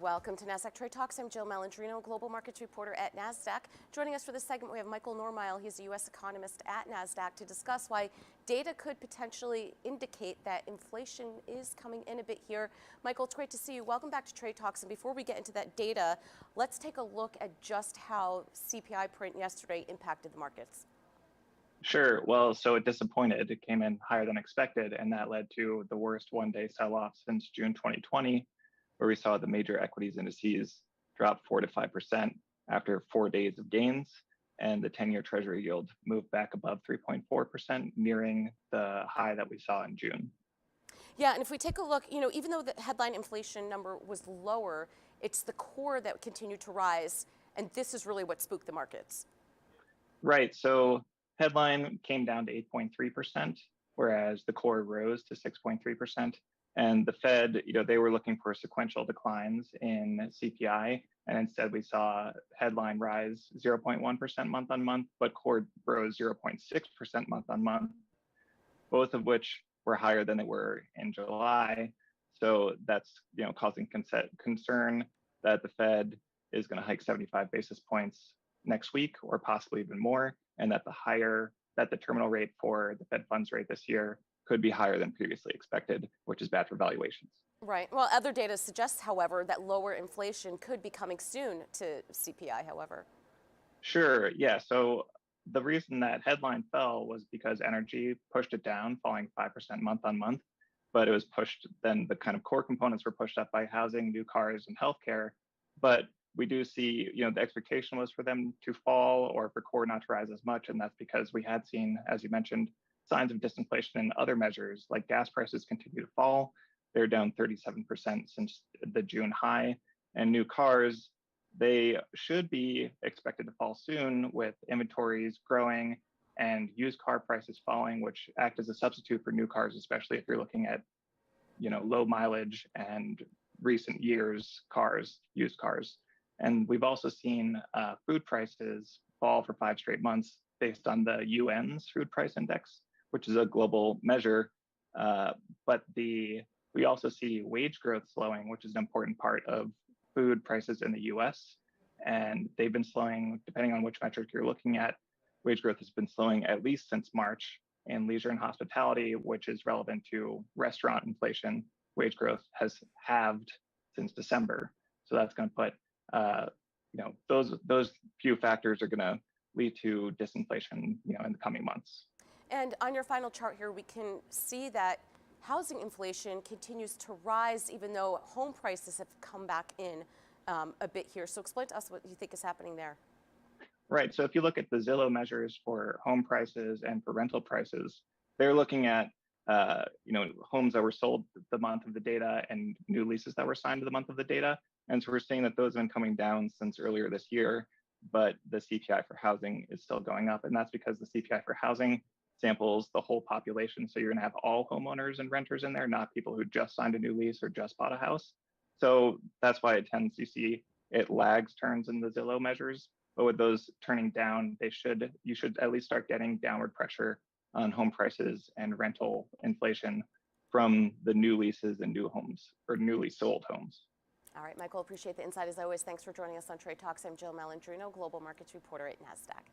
Welcome to Nasdaq Trade Talks. I'm Jill Malandrino, global markets reporter at Nasdaq. Joining us for this segment, we have Michael Normyle. He's a U.S. economist at Nasdaq to discuss why data could potentially indicate that inflation is coming in a bit here. Michael, it's great to see you. Welcome back to Trade Talks. And before we get into that data, let's take a look at just how CPI print yesterday impacted the markets. Sure. Well, so it disappointed. It came in higher than expected, and that led to the worst one-day sell-off since June 2020, where we saw the major equities indices drop 4 to 5% after 4 days of gains, and the 10-year Treasury yield moved back above 3.4%, nearing the high that we saw in June. Yeah, and if we take a look, even though the headline inflation number was lower, it's the core that continued to rise, and this is really what spooked the markets. Right. So headline came down to 8.3%, whereas the core rose to 6.3%. And the Fed, they were looking for sequential declines in CPI, and instead we saw headline rise 0.1% month on month, but core rose 0.6% month on month, both of which were higher than they were in July. So that's causing concern that the Fed is going to hike 75 basis points next week, or possibly even more, and that the terminal rate for the Fed funds rate this year could be higher than previously expected, which is bad for valuations. Right. Well, other data suggests, however, that lower inflation could be coming soon to CPI, however. Sure. Yeah. So the reason that headline fell was because energy pushed it down, falling 5% month on month. But it was pushed, then the kind of core components were pushed up by housing, new cars, and healthcare. But we do see, the expectation was for them to fall or for core not to rise as much. And that's because we had seen, as you mentioned, signs of disinflation in other measures, like gas prices continue to fall. They're down 37% since the June high. And new cars, they should be expected to fall soon, with inventories growing and used car prices falling, which act as a substitute for new cars, especially if you're looking at, low mileage and recent years cars, used cars. And we've also seen food prices fall for 5 straight months based on the UN's food price index, which is a global measure. But we also see wage growth slowing, which is an important part of food prices in the U.S. And they've been slowing, depending on which metric you're looking at. Wage growth has been slowing at least since March. In leisure and hospitality, which is relevant to restaurant inflation, wage growth has halved since December. So that's going to put, those few factors are going to lead to disinflation, in the coming months. And on your final chart here, we can see that housing inflation continues to rise, even though home prices have come back in a bit here. So explain to us what you think is happening there. Right. So if you look at the Zillow measures for home prices and for rental prices, they're looking at homes that were sold the month of the data and new leases that were signed the month of the data. And so we're seeing that those have been coming down since earlier this year, but the CPI for housing is still going up. And that's because the CPI for housing samples the whole population. So you're going to have all homeowners and renters in there, not people who just signed a new lease or just bought a house. So that's why it lags turns in the Zillow measures. But with those turning down, you should at least start getting downward pressure on home prices and rental inflation from the new leases and new homes, or newly sold homes. All right, Michael, appreciate the insight as always. Thanks for joining us on Trade Talks. I'm Jill Malandrino, global markets reporter at Nasdaq.